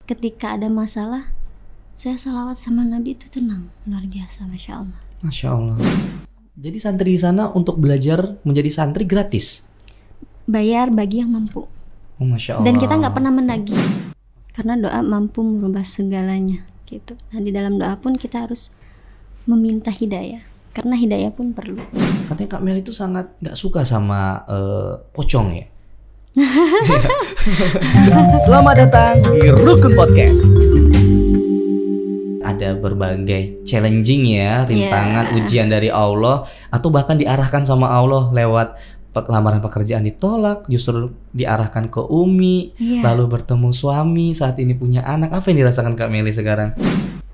ketika ada masalah, saya salawat sama Nabi itu tenang, luar biasa, Masya Allah. Masya Allah. Jadi santri di sana untuk belajar menjadi santri gratis? Bayar bagi yang mampu. Oh, Masya Allah. Dan kita nggak pernah menagih, karena doa mampu merubah segalanya gitu. Nah di dalam doa pun kita harus meminta hidayah, karena hidayah pun perlu. Katanya Kak Mel itu sangat nggak suka sama pocong ya? Selamat datang di Rukun Podcast. Ada berbagai challenging ya, rintangan, ujian dari Allah, atau bahkan diarahkan sama Allah lewat lamaran pekerjaan ditolak, justru diarahkan ke Umi, lalu bertemu suami, saat ini punya anak. Apa yang dirasakan Kak Meli sekarang?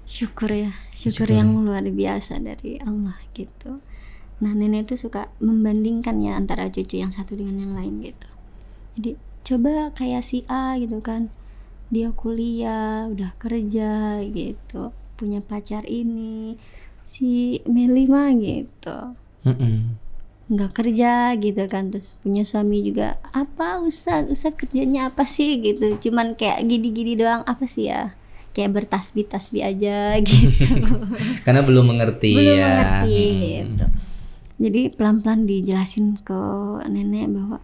Syukur ya, syukur yang luar biasa dari Allah gitu. Nah nenek itu suka membandingkan ya antara cucu yang satu dengan yang lain gitu. Jadi coba kayak si A gitu kan, dia kuliah, udah kerja gitu, punya pacar ini, si Meli mah gitu nggak kerja gitu kan, terus punya suami juga, apa Ustadz kerjanya apa sih gitu, cuman kayak gini-gini doang, apa sih ya, kayak bertasbih aja gitu. Karena belum mengerti gitu. Jadi pelan-pelan dijelasin ke nenek bahwa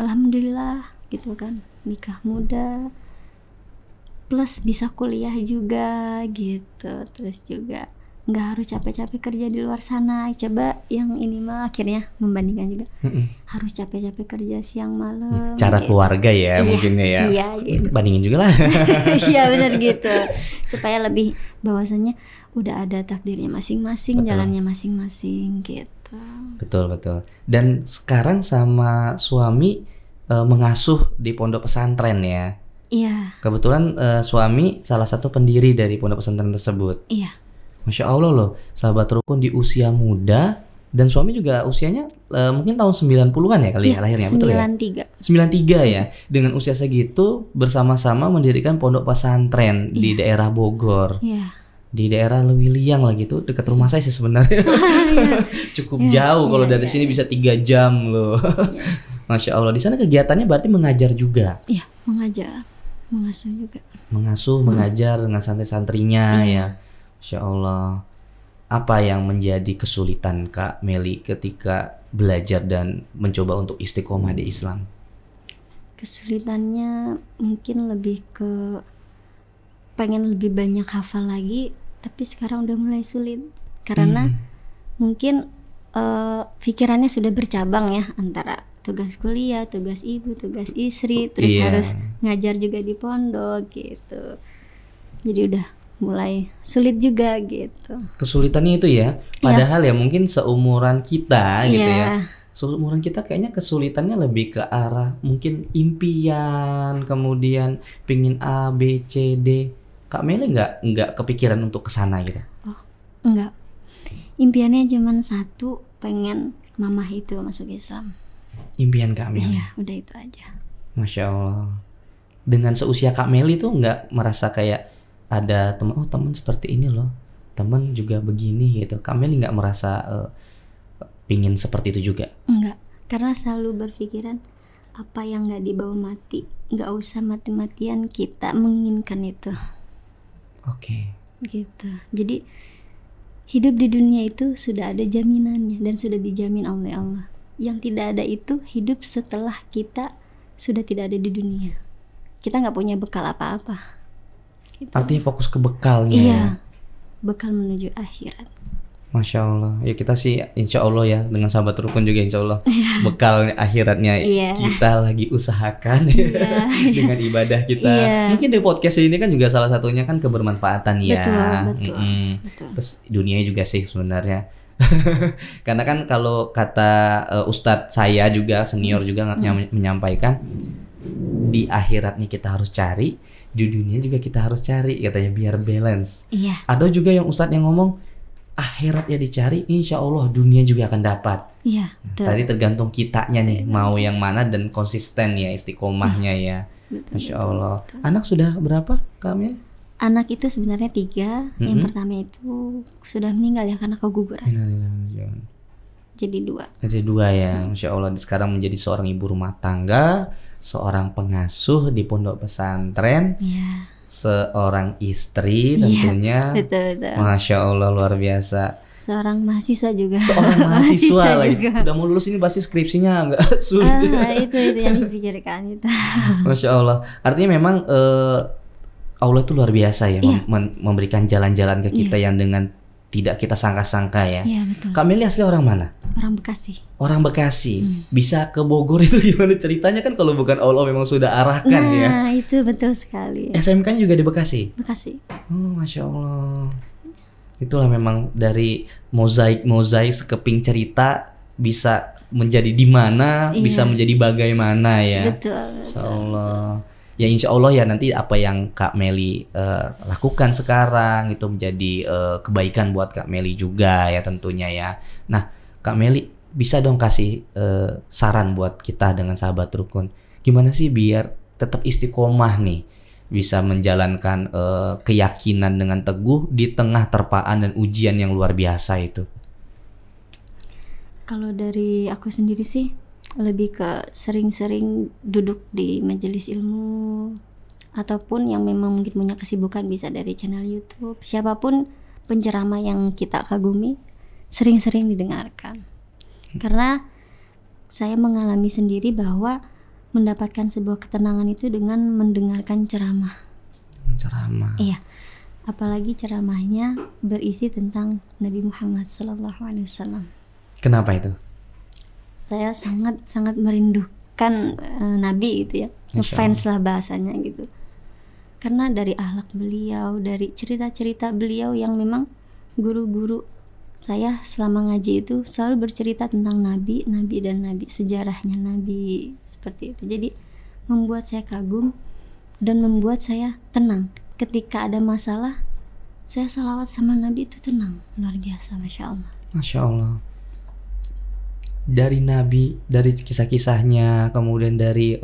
alhamdulillah gitu kan, nikah muda plus bisa kuliah juga gitu, terus juga nggak harus capek-capek kerja di luar sana. Coba yang ini mah akhirnya membandingkan juga, harus capek-capek kerja siang malam. Cara gitu. Keluarga ya mungkin ya. Iya gitu. Bandingin juga lah. Iya benar gitu. Supaya lebih bahwasannya udah ada takdirnya masing-masing, jalannya masing-masing gitu. Betul. Dan sekarang sama suami mengasuh di pondok pesantren ya. Iya. Kebetulan suami salah satu pendiri dari pondok pesantren tersebut. Iya. Masya Allah loh, sahabat rukun di usia muda, dan suami juga usianya mungkin tahun 90-an ya kali ya lahirnya, betul ya? 93 ya. Dengan usia segitu bersama-sama mendirikan pondok pesantren di daerah Bogor. Di daerah Lewiliang lah gitu, dekat rumah saya sih sebenarnya. Cukup jauh, kalau dari sini bisa 3 jam loh. Masya Allah, di sana kegiatannya berarti mengajar juga. Iya, mengajar, mengasuh juga. Mengajar dengan santri-santrinya ya. Masya Allah. Apa yang menjadi kesulitan Kak Meli ketika belajar dan mencoba untuk istiqomah di Islam? Kesulitannya mungkin lebih ke pengen lebih banyak hafal lagi, tapi sekarang udah mulai sulit karena mungkin pikirannya sudah bercabang ya, antara tugas kuliah, tugas ibu, tugas istri, terus harus ngajar juga di pondok gitu. Jadi udah mulai sulit juga gitu. Kesulitannya itu ya, padahal ya mungkin seumuran kita gitu ya. Seumuran kita kayaknya kesulitannya lebih ke arah mungkin impian, kemudian pingin A, B, C, D. Kak Meli nggak kepikiran untuk kesana gitu? Oh, enggak. Impiannya cuma satu, pengen mamah itu masuk Islam. Impian Kak Meli? Iya, udah itu aja. Masya Allah. Dengan seusia Kak Meli tuh nggak merasa kayak ada teman seperti ini loh, teman juga begini gitu. Kak Meli nggak merasa pingin seperti itu juga? Enggak, karena selalu berpikiran apa yang nggak dibawa mati, nggak usah mati-matian kita menginginkan itu. Oke. Gitu. Jadi hidup di dunia itu sudah ada jaminannya dan sudah dijamin oleh Allah. Yang tidak ada itu hidup setelah kita sudah tidak ada di dunia. Kita nggak punya bekal apa-apa. Gitu. Artinya fokus ke bekalnya. Iya, bekal menuju akhirat. Masya Allah. Ya kita sih insya Allah ya, dengan sahabat rukun juga insya Allah bekal akhiratnya kita lagi usahakan dengan ibadah kita. Mungkin di podcast ini kan juga salah satunya kan kebermanfaatan ya. Betul. Terus dunia juga sih sebenarnya. Karena kan kalau kata Ustadz saya juga senior juga menyampaikan, di akhirat nih kita harus cari, di dunia juga kita harus cari, katanya biar balance. Ada juga yang Ustadz yang ngomong akhirat ya dicari, insya Allah dunia juga akan dapat. Tadi tergantung kitanya nih mau yang mana dan konsisten ya istiqomahnya ya. Masya Allah. Anak sudah berapa Kak Mel? Anak itu sebenarnya 3. Yang pertama itu sudah meninggal ya karena keguguran. Jadi 2 ya. Masya Allah, sekarang menjadi seorang ibu rumah tangga, seorang pengasuh di pondok pesantren. seorang istri tentunya. Betul. Masya Allah, luar biasa. Seorang mahasiswa juga. Seorang mahasiswa lagi. juga. Udah mau lulus ini pasti skripsinya agak sulit. Itu yang dipikirkan itu. Masya Allah. Artinya memang Allah itu luar biasa ya, memberikan jalan-jalan ke kita yang dengan tidak kita sangka-sangka ya. Iya, betul. Kak Meli asli orang mana? Orang Bekasi. Orang Bekasi. Bisa ke Bogor itu gimana ceritanya, kan kalau bukan Allah memang sudah arahkan ya. Nah, itu betul sekali. SMK-nya juga di Bekasi. Bekasi. Oh, Masya Allah. Itulah memang dari mozaik sekeping cerita bisa menjadi di mana, bisa menjadi bagaimana ya. Betul. Insya Allah. Ya insya Allah ya, nanti apa yang Kak Meli lakukan sekarang itu menjadi kebaikan buat Kak Meli juga ya tentunya ya. Nah, Kak Meli bisa dong kasih saran buat kita dengan sahabat rukun. Gimana sih biar tetap istiqomah nih, bisa menjalankan keyakinan dengan teguh di tengah terpaan dan ujian yang luar biasa itu? Kalau dari aku sendiri sih lebih ke sering-sering duduk di majelis ilmu, ataupun yang memang mungkin punya kesibukan bisa dari channel YouTube. Siapapun penceramah yang kita kagumi, sering-sering didengarkan. Karena saya mengalami sendiri bahwa mendapatkan sebuah ketenangan itu dengan mendengarkan ceramah. Ceramah. Iya. Apalagi ceramahnya berisi tentang Nabi Muhammad SAW. Kenapa itu? Saya sangat merindukan Nabi gitu ya, ngefans lah bahasanya gitu. Karena dari akhlak beliau, dari cerita-cerita beliau yang memang guru-guru saya selama ngaji itu selalu bercerita tentang Nabi dan Nabi, sejarahnya Nabi seperti itu. Jadi membuat saya kagum dan membuat saya tenang. Ketika ada masalah, saya salawat sama Nabi itu tenang, luar biasa, Masya Allah. Masya Allah. Dari Nabi, dari kisah-kisahnya, kemudian dari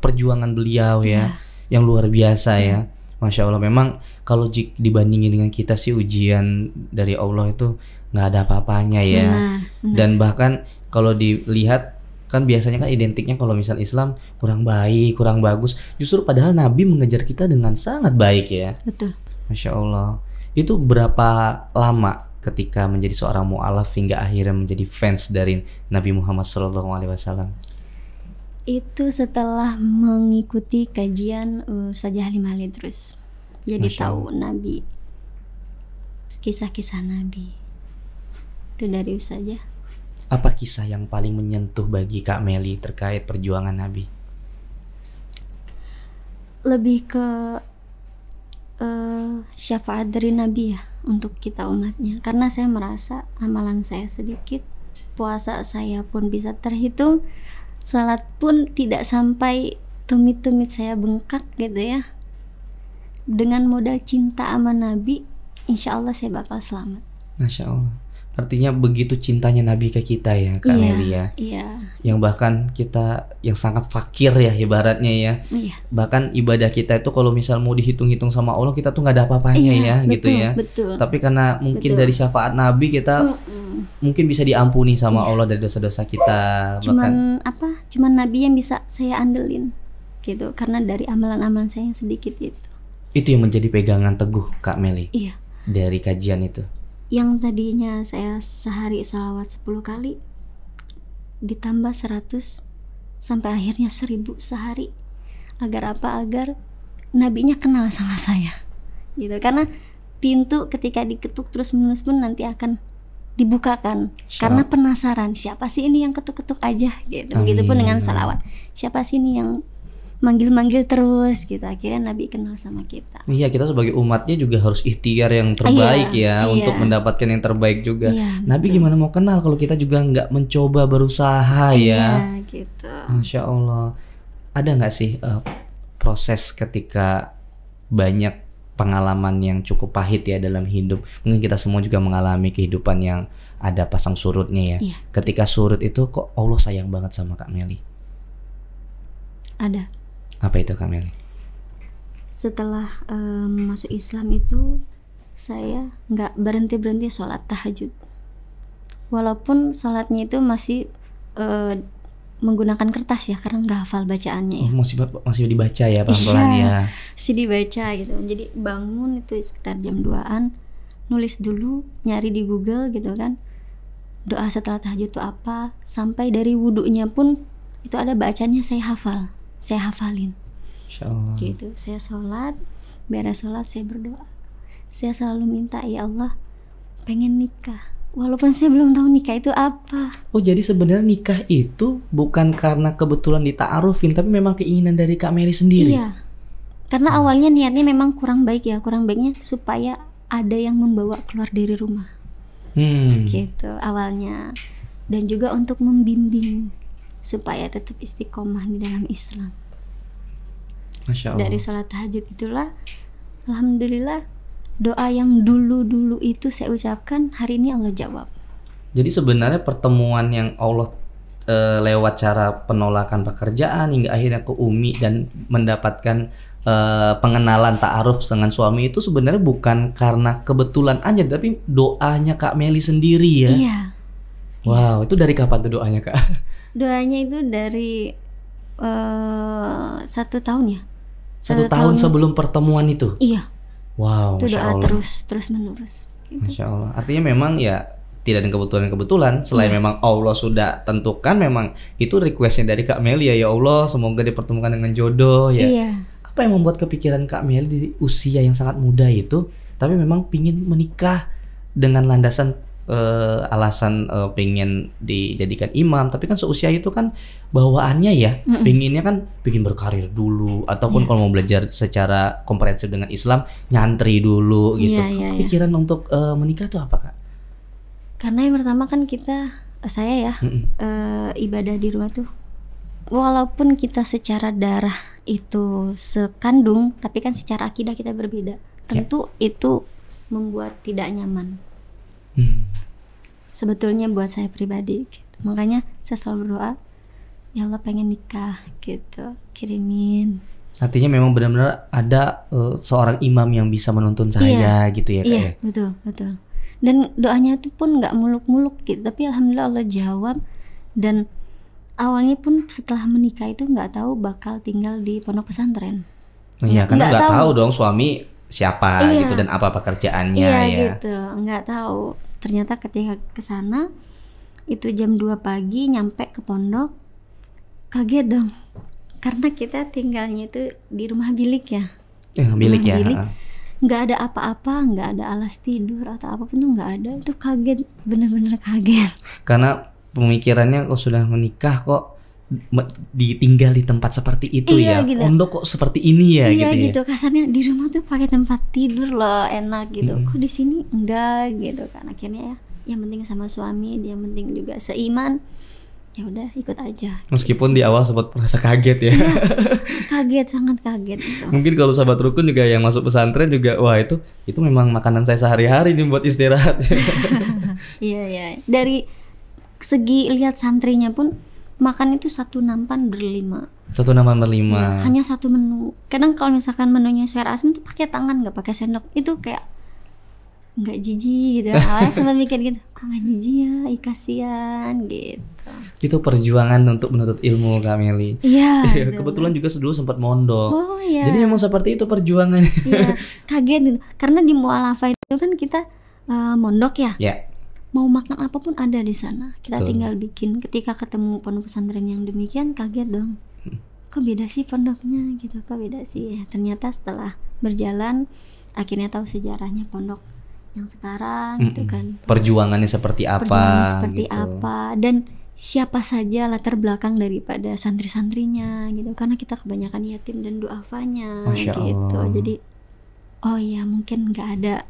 perjuangan beliau ya, yang luar biasa ya. Masya Allah. Memang kalau dibandingin dengan kita sih, ujian dari Allah itu nggak ada apa-apanya ya. Benar. Dan bahkan kalau dilihat kan biasanya kan identiknya kalau misal Islam kurang baik, kurang bagus. Justru padahal Nabi mengejar kita dengan sangat baik ya. Betul. Masya Allah. Itu berapa lama ketika menjadi seorang mu'alaf hingga akhirnya menjadi fans dari Nabi Muhammad SAW? Itu setelah mengikuti kajian Ustazah Halimah Idrus. Jadi tahu Nabi, kisah-kisah Nabi itu dari Ustazah. Apa kisah yang paling menyentuh bagi Kak Meli terkait perjuangan Nabi? Lebih ke syafaat dari Nabi ya untuk kita umatnya. Karena saya merasa amalan saya sedikit, puasa saya pun bisa terhitung, salat pun tidak sampai tumit-tumit saya bengkak gitu ya. Dengan modal cinta sama Nabi, insya Allah saya bakal selamat. Masya Allah. Artinya begitu cintanya Nabi ke kita ya Kak Meli ya. Iya. Yang bahkan kita yang sangat fakir ya ibaratnya ya. Iya. Bahkan ibadah kita itu kalau misal mau dihitung-hitung sama Allah, kita tuh nggak ada apa-apanya ya, betul, gitu ya. Betul. Tapi karena mungkin dari syafaat Nabi kita mungkin bisa diampuni sama Allah dari dosa-dosa kita. Cuman Nabi yang bisa saya andelin gitu. Karena dari amalan-amalan saya yang sedikit itu. Itu yang menjadi pegangan teguh Kak Meli. Iya. Dari kajian itu. Yang tadinya saya sehari salawat 10 kali ditambah 100 sampai akhirnya 1000 sehari. Agar apa? Agar nabinya kenal sama saya gitu. Karena pintu ketika diketuk terus menerus pun nanti akan dibukakan. Karena penasaran, siapa sih ini yang ketuk-ketuk aja gitu. Begitupun dengan salawat, siapa sih ini yang manggil-manggil terus gitu. Akhirnya Nabi kenal sama kita. Iya, kita sebagai umatnya juga harus ikhtiar yang terbaik untuk mendapatkan yang terbaik juga. Nabi gimana mau kenal kalau kita juga nggak mencoba berusaha ya. Gitu. Masya Allah. Ada nggak sih proses ketika banyak pengalaman yang cukup pahit ya dalam hidup? Mungkin kita semua juga mengalami kehidupan yang ada pasang surutnya ya. Ketika surut itu kok Allah sayang banget sama Kak Meli? Ada. Apa itu Kak Meli? Setelah masuk Islam itu saya nggak berhenti sholat tahajud. Walaupun sholatnya itu masih menggunakan kertas ya karena nggak hafal bacaannya ya. Masih dibaca ya pelan-pelan ya. Masih dibaca gitu. Jadi bangun itu sekitar jam 2-an, nulis dulu, nyari di Google gitu kan. Doa setelah tahajud itu apa, sampai dari wudunya pun itu ada bacaannya saya hafalin. Insyaallah. Gitu. Saya sholat, beres sholat saya berdoa. Saya selalu minta, ya Allah, pengen nikah. Walaupun saya belum tahu nikah itu apa. Oh, jadi sebenarnya nikah itu bukan karena kebetulan dita'arufin, tapi memang keinginan dari Kak Meli sendiri. Iya. Karena awalnya niatnya memang kurang baik ya. Kurang baiknya supaya ada yang membawa keluar dari rumah. Gitu awalnya. Dan juga untuk membimbing supaya tetap istiqomah di dalam Islam. Masya Allah. Dari sholat tahajud itulah, alhamdulillah, doa yang dulu itu saya ucapkan hari ini Allah jawab. Jadi sebenarnya pertemuan yang Allah lewat cara penolakan pekerjaan hingga akhirnya ke Umi dan mendapatkan pengenalan ta'aruf dengan suami itu sebenarnya bukan karena kebetulan aja, tapi doanya Kak Meli sendiri ya. Iya. Wow, itu dari kapan tuh doanya Kak? Doanya itu dari 1 tahun ya. 1 tahun sebelum pertemuan itu? Iya. Wow, itu Masya doa Allah. terus menerus gitu. Masya Allah. Artinya memang ya tidak ada kebetulan. Selain memang Allah sudah tentukan, memang itu requestnya dari Kak Meli ya Allah, semoga dipertemukan dengan jodoh ya. Iya. Apa yang membuat kepikiran Kak Meli di usia yang sangat muda itu, tapi memang pingin menikah dengan landasan alasan pengen dijadikan imam, tapi kan seusia itu kan bawaannya ya, pinginnya kan pingin berkarir dulu, ataupun kalau mau belajar secara komprehensif dengan Islam nyantri dulu gitu. Pikiran untuk menikah tuh apa Kak? Karena yang pertama kan saya ya ibadah di rumah tuh, walaupun kita secara darah itu sekandung, tapi kan secara akidah kita berbeda. Tentu itu membuat tidak nyaman. Sebetulnya buat saya pribadi gitu. Makanya saya selalu berdoa, ya Allah pengen nikah gitu, kirimin. Artinya memang benar-benar ada seorang imam yang bisa menuntun saya gitu ya Kak. Iya, betul. Dan doanya itu pun nggak muluk-muluk gitu, tapi alhamdulillah Allah jawab. Dan awalnya pun setelah menikah itu nggak tahu bakal tinggal di pondok pesantren. Iya, karena nggak tahu dong suami siapa gitu dan apa pekerjaannya ya. Gitu, nggak tahu. Ternyata ketika kesana itu jam 2 pagi nyampe ke pondok, kaget dong. Karena kita tinggalnya itu di rumah bilik ya. Bilik ya. Nggak ada apa-apa, nggak ada alas tidur atau apapun tuh nggak ada. Itu kaget, bener-bener kaget. Karena pemikirannya kok sudah menikah kok ditinggal di tempat seperti itu ya. Gitu. Pondok kok seperti ini ya gitu. Kasarnya di rumah tuh pakai tempat tidur loh, enak gitu. Kok di sini enggak gitu kan. Akhirnya ya yang penting sama suami, dia yang penting juga seiman. Ya udah ikut aja. Meskipun di awal sempat merasa kaget ya. Kaget, sangat kaget gitu. Mungkin kalau sahabat rukun juga yang masuk pesantren juga, wah itu memang makanan saya sehari-hari nih buat istirahat. Iya. Dari segi lihat santrinya pun makan itu 1 nampan berlima. 1 nampan Ya, berlima. hanya 1 menu. Kadang kalau misalkan menunya Suara Asmi tuh pakai tangan, nggak pakai sendok. Itu kayak nggak jijik gitu. Awalnya sempat mikir gitu, kok nggak jijik ya, kasihan gitu. Itu perjuangan untuk menuntut ilmu Kak Meli. Iya. Kebetulan juga dulu sempat mondok. Oh iya. Jadi memang seperti itu perjuangan. Iya, kaget gitu. Karena di Mu'alafah itu kan kita mondok ya. Ya. Mau makan apapun ada di sana. Kita tinggal bikin. Ketika ketemu pondok pesantren yang demikian, kaget dong. Kok beda sih pondoknya gitu? Kok beda sih? Ya, ternyata setelah berjalan akhirnya tahu sejarahnya pondok yang sekarang gitu kan. Perjuangannya seperti apa? Dan siapa saja latar belakang daripada santri-santrinya gitu. Karena kita kebanyakan yatim dan du'afanya gitu. Allah. Jadi oh ya mungkin nggak ada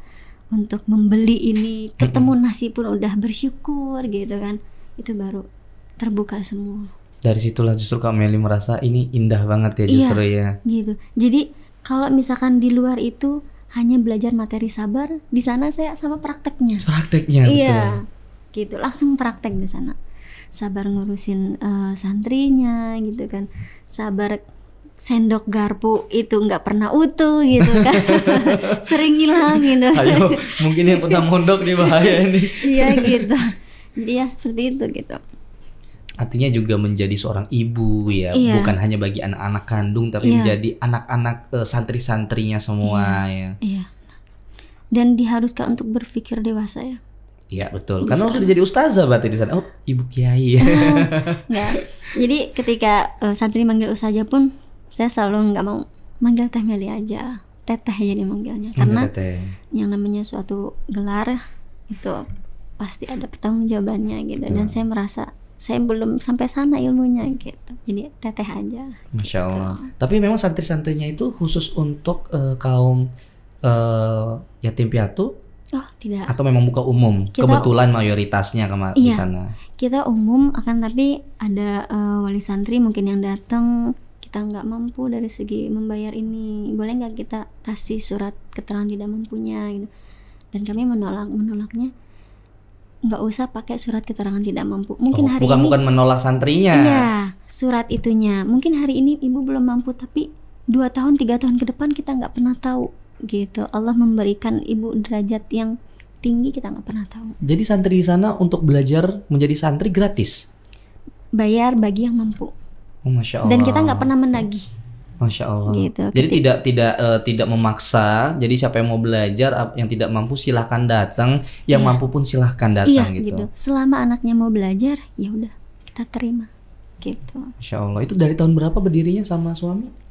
untuk membeli ini, ketemu nasi pun udah bersyukur gitu kan. Itu baru terbuka semua. Dari situlah justru Kak Meli merasa ini indah banget ya justru ya. Gitu. Jadi kalau misalkan di luar itu hanya belajar materi sabar, di sana saya sama prakteknya. Iya. Betul. Gitu, langsung praktek di sana. Sabar ngurusin santrinya gitu kan. Sabar sendok garpu itu nggak pernah utuh gitu kan. Sering hilang gitu. Ayo, mungkin yang pernah mondok nih bahaya ini. Iya gitu. Jadi ya seperti itu gitu. artinya juga menjadi seorang ibu ya, Iya. bukan hanya bagi anak-anak kandung tapi Iya. menjadi anak-anak santri-santrinya semua ya. Iya. Dan diharuskan untuk berpikir dewasa ya. Iya betul. Karena sudah jadi ustazah berarti di sana. Oh, ibu kiai. Enggak. Jadi ketika santri manggil ustazah pun saya selalu nggak mau manggil Teh Meli aja. Teteh aja dimanggilnya. Karena yang namanya suatu gelar itu pasti ada pertanggungjawabannya gitu. Dan saya merasa saya belum sampai sana ilmunya gitu. Jadi teteh aja. Masya gitu. Allah. Tapi memang santri-santrinya itu khusus untuk kaum yatim piatu Oh tidak. atau memang buka umum? Kebetulan mayoritasnya di sana. Kita umum akan tapi ada wali santri mungkin yang datang kita nggak mampu dari segi membayar ini, boleh nggak kita kasih surat keterangan tidak mampunya gitu. Dan kami menolaknya nggak usah pakai surat keterangan tidak mampu. Mungkin hari ini bukan menolak santrinya. Iya, surat itunya. Mungkin hari ini ibu belum mampu, tapi 2 tahun 3 tahun ke depan kita nggak pernah tahu gitu. Allah memberikan ibu derajat yang tinggi, kita nggak pernah tahu. Jadi santri di sana untuk belajar menjadi santri gratis? Bayar bagi yang mampu. Oh, Masya Allah. Dan kita nggak pernah menagih. Masya Allah. Gitu. Jadi tidak memaksa. Jadi siapa yang mau belajar, yang tidak mampu silahkan datang, yang mampu pun silahkan datang gitu. Selama anaknya mau belajar, ya udah kita terima. Gitu. Masya Allah. Itu dari tahun berapa berdirinya sama suami?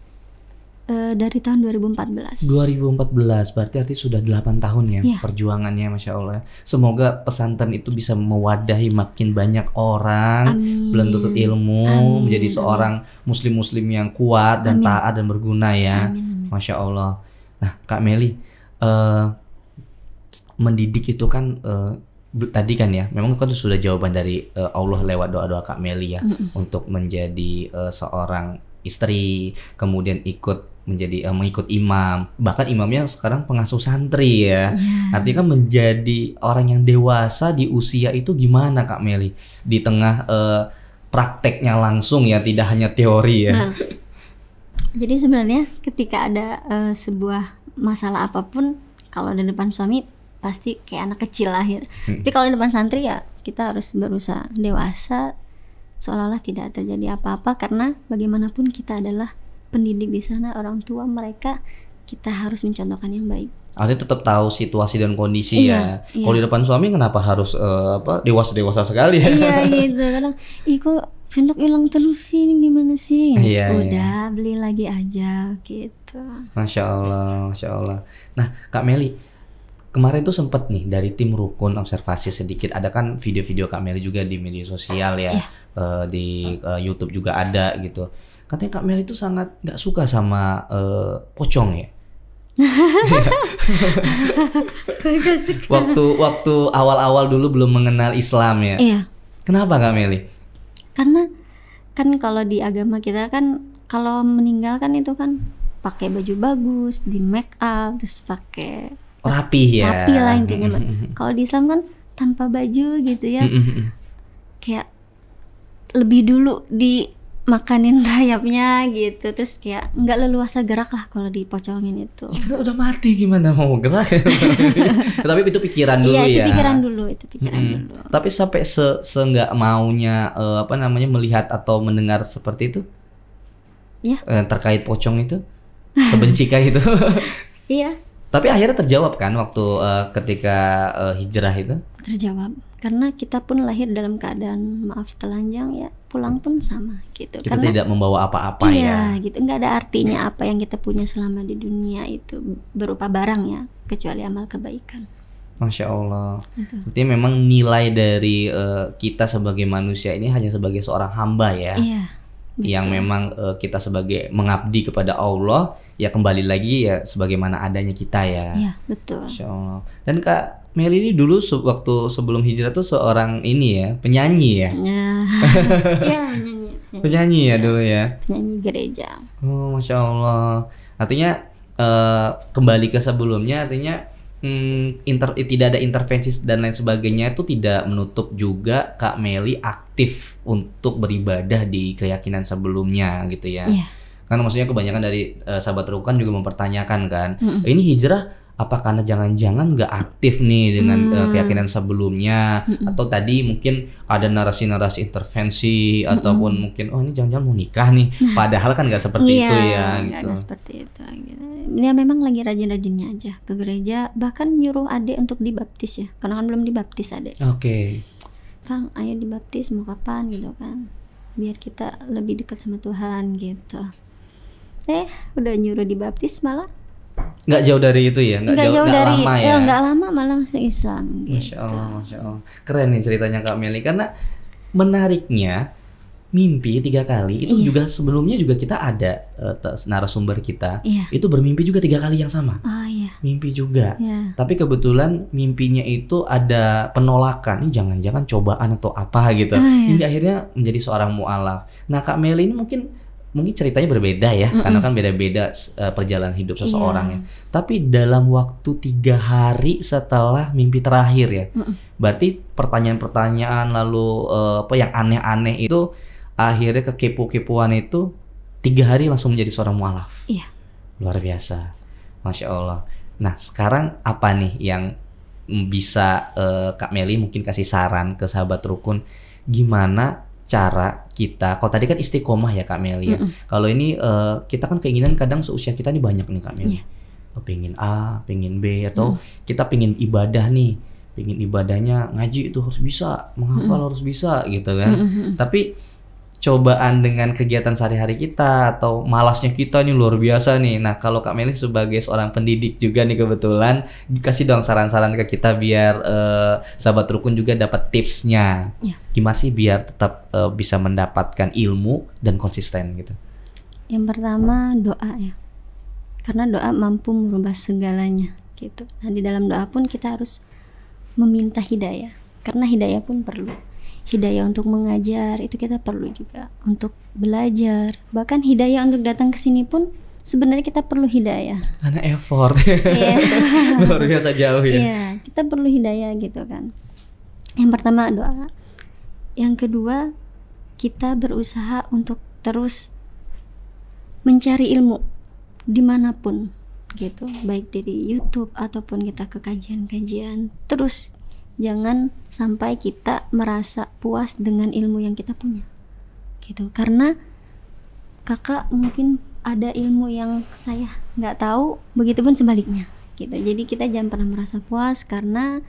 Dari tahun 2014. 2014, berarti sudah 8 tahun ya perjuangannya, Masya Allah. Semoga pesantren itu bisa mewadahi makin banyak orang, menuntut ilmu, menjadi seorang muslim-muslim yang kuat dan taat dan berguna ya. Masya Allah. Nah, Kak Meli, mendidik itu kan tadi kan ya, memang kan sudah jawaban dari Allah lewat doa-doa Kak Meli ya, untuk menjadi seorang istri, kemudian mengikut imam, bahkan imamnya sekarang pengasuh santri ya. Artinya kan menjadi orang yang dewasa di usia itu gimana Kak Meli di tengah prakteknya langsung ya, tidak hanya teori ya. Nah, jadi sebenarnya ketika ada sebuah masalah apapun, kalau di depan suami pasti kayak anak kecil lah ya. Tapi kalau di depan santri ya kita harus berusaha dewasa, seolah-olah tidak terjadi apa-apa, karena bagaimanapun kita adalah pendidik di sana, orang tua mereka, kita harus mencontohkan yang baik. Artinya tetap tahu situasi dan kondisi ya. Kalau di depan suami kenapa harus dewasa sekali ya? Iya gitu, kadang kok sendok hilang terus sih, ini gimana sih? Udah beli lagi aja gitu. Masya Allah, Masya Allah. Nah Kak Meli, kemarin tuh sempet nih dari tim Rukun observasi sedikit, ada kan video-video Kak Meli juga di media sosial ya, di YouTube juga ada gitu. Katanya Kak Meli itu sangat nggak suka sama pocong ya. Waktu awal-awal dulu belum mengenal Islam ya. Iya. Kenapa Kak Meli? Karena kan kalau di agama kita kan kalau meninggal kan itu kan pakai baju bagus, di make up, terus pakai rapi ya. Rapi lah intinya. Kalau di Islam kan tanpa baju gitu ya. Kayak lebih dulu dimakanin rayapnya gitu, terus kayak nggak leluasa gerak lah kalau dipocongin itu. Ya karena udah mati, gimana mau gerak? Tapi itu pikiran dulu ya. Iya, itu pikiran dulu. Tapi sampai nggak maunya melihat atau mendengar seperti itu? Ya. Terkait pocong itu, sebencikah itu? Iya. Tapi akhirnya terjawab kan waktu ketika hijrah itu? Terjawab. Karena kita pun lahir dalam keadaan maaf telanjang ya, pulang pun sama gitu. Kita karena, tidak membawa apa-apa ya. Iya gitu, nggak ada artinya apa yang kita punya selama di dunia itu berupa barang ya, kecuali amal kebaikan. Masya Allah. Berarti memang nilai dari kita sebagai manusia ini hanya sebagai seorang hamba ya. Iya. Betul. Yang memang kita sebagai mengabdi kepada Allah ya, kembali lagi ya sebagaimana adanya kita ya. Iya betul. Masya Allah. Dan Kak Meli ini dulu waktu sebelum hijrah tuh seorang ini ya, penyanyi ya. Iya penyanyi ya dulu ya. Penyanyi gereja. Oh Masya Allah. Artinya kembali ke sebelumnya, artinya tidak ada intervensi dan lain sebagainya, itu tidak menutup juga Kak Meli aktif untuk beribadah di keyakinan sebelumnya gitu ya. Iya. Karena maksudnya kebanyakan dari sahabat Rukun juga mempertanyakan kan, ini hijrah apa karena jangan-jangan nggak aktif nih dengan keyakinan sebelumnya, atau tadi mungkin ada narasi-narasi intervensi ataupun mungkin ini jangan-jangan mau nikah nih, padahal kan nggak seperti itu ya gitu. Nggak seperti itu gitu. Dia memang lagi rajin-rajinnya aja ke gereja, bahkan nyuruh adik untuk dibaptis ya, karena kan belum dibaptis adik. Oke. Kang, ayo dibaptis, mau kapan gitu kan, biar kita lebih dekat sama Tuhan gitu. Udah nyuruh dibaptis malah nggak jauh dari itu ya, nggak jauh dari lama ya. Nggak lama malah masuk Islam gitu. Masya Allah. Keren nih ceritanya Kak Meli, karena menariknya mimpi 3 kali itu juga sebelumnya juga kita ada narasumber kita itu bermimpi juga 3 kali yang sama. Mimpi juga. Tapi kebetulan mimpinya itu ada penolakan, ini jangan-jangan cobaan atau apa gitu. Hingga akhirnya menjadi seorang mu'alaf. Nah Kak Meli ini mungkin ceritanya berbeda ya, karena kan beda-beda perjalanan hidup seseorang ya. Tapi dalam waktu 3 hari setelah mimpi terakhir ya, berarti pertanyaan-pertanyaan lalu yang aneh-aneh itu akhirnya kekepo-kepoan itu 3 hari langsung menjadi seorang mu'alaf. Luar biasa, Masya Allah. Nah sekarang apa nih yang bisa Kak Meli mungkin kasih saran ke sahabat rukun, gimana cara kita, kalau tadi kan istiqomah ya Kak Meli ya. Kalau ini kita kan keinginan kadang seusia kita nih banyak nih Kak Meli. Pengen A, pengen B, atau kita pengen ibadah nih, pengen ibadahnya ngaji itu harus bisa, menghafal harus bisa gitu kan. Tapi cobaan dengan kegiatan sehari-hari kita atau malasnya kita nih luar biasa nih. Nah kalau Kak Meli sebagai seorang pendidik juga nih kebetulan, kasih dong saran-saran ke kita biar sahabat rukun juga dapat tipsnya. Gimana sih biar tetap bisa mendapatkan ilmu dan konsisten gitu. Yang pertama doa ya, karena doa mampu merubah segalanya gitu. Nah di dalam doa pun kita harus meminta hidayah, karena hidayah pun perlu. Hidayah untuk mengajar itu kita perlu juga, untuk belajar, bahkan hidayah untuk datang ke sini pun sebenarnya kita perlu hidayah. Karena effort. Luar biasa jauh ya. Kita perlu hidayah gitu kan. Yang pertama doa. Yang kedua, kita berusaha untuk terus mencari ilmu dimanapun gitu, baik dari YouTube ataupun kita ke kajian-kajian. Terus jangan sampai kita merasa puas dengan ilmu yang kita punya gitu, karena kakak mungkin ada ilmu yang saya nggak tahu, begitupun sebaliknya gitu. Jadi kita jangan pernah merasa puas, karena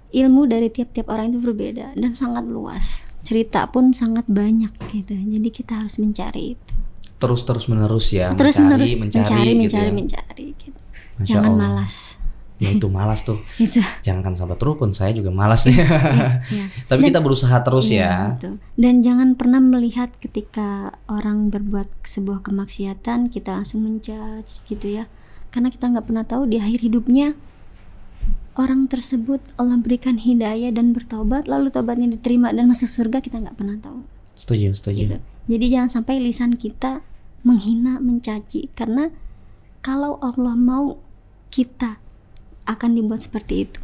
ilmu dari tiap-tiap orang itu berbeda dan sangat luas, cerita pun sangat banyak gitu. Jadi kita harus mencari itu terus menerus ya, mencari gitu. Jangan malas. Ya itu malas tuh. Jangankan sahabat rukun, saya juga malas nih. Tapi kita berusaha terus ya. Betul. Dan jangan pernah melihat ketika orang berbuat sebuah kemaksiatan kita langsung menjudge gitu ya. Karena kita nggak pernah tahu di akhir hidupnya orang tersebut Allah berikan hidayah dan bertobat, lalu tobatnya diterima dan masuk surga, kita nggak pernah tahu. Setuju. Gitu. Jadi jangan sampai lisan kita menghina, mencaci, karena kalau Allah mau, kita akan dibuat seperti itu.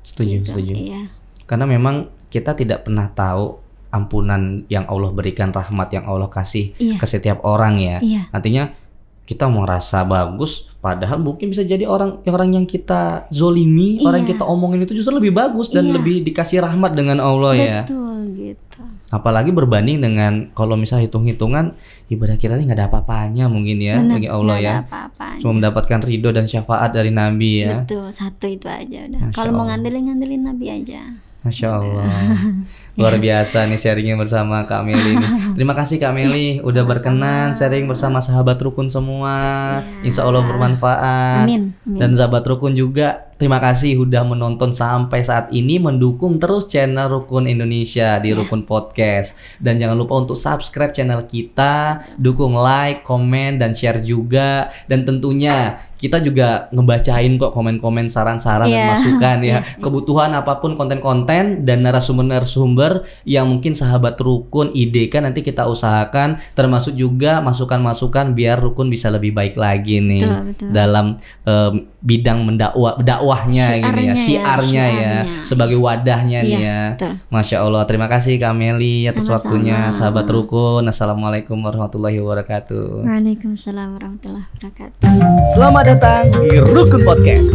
Setuju. Iya. Karena memang kita tidak pernah tahu ampunan yang Allah berikan, rahmat yang Allah kasih ke setiap orang ya. Nantinya kita mau rasa bagus, padahal mungkin bisa jadi orang yang kita zolimi, orang yang kita omongin itu justru lebih bagus dan lebih dikasih rahmat dengan Allah. Betul gitu. Apalagi berbanding dengan kalau misalnya hitung-hitungan ibadah kita ini nggak ada apa-apanya mungkin ya. Bagi Allah ya. Cuma mendapatkan ridho dan syafaat dari Nabi ya. Betul, satu itu aja udah. Kalau mau ngandelin Nabi aja. Masya Allah. Luar biasa nih sharingnya bersama Kak Meli nih. Terima kasih Kak Meli udah berkenan sharing bersama sahabat rukun semua. Insya Allah bermanfaat. Amin. Dan sahabat rukun juga terima kasih udah menonton sampai saat ini, mendukung terus channel Rukun Indonesia di Rukun Podcast. Dan jangan lupa untuk subscribe channel kita, dukung like, komen, dan share juga. Dan tentunya kita juga ngebacain kok komen-komen, saran-saran dan masukan ya. Kebutuhan apapun konten-konten dan narasumber-narasumber yang mungkin sahabat rukun idekan, nanti kita usahakan, termasuk juga masukan-masukan biar rukun bisa lebih baik lagi nih. Betul. Dalam bidang dakwahnya gini ya, syiarnya ya, sebagai wadahnya nih ya. Betul. Masya Allah, terima kasih Kak Meli atas waktunya. Sahabat rukun, assalamualaikum warahmatullahi wabarakatuh. Waalaikumsalam warahmatullahi wabarakatuh. Selamat datang di Rukun Podcast.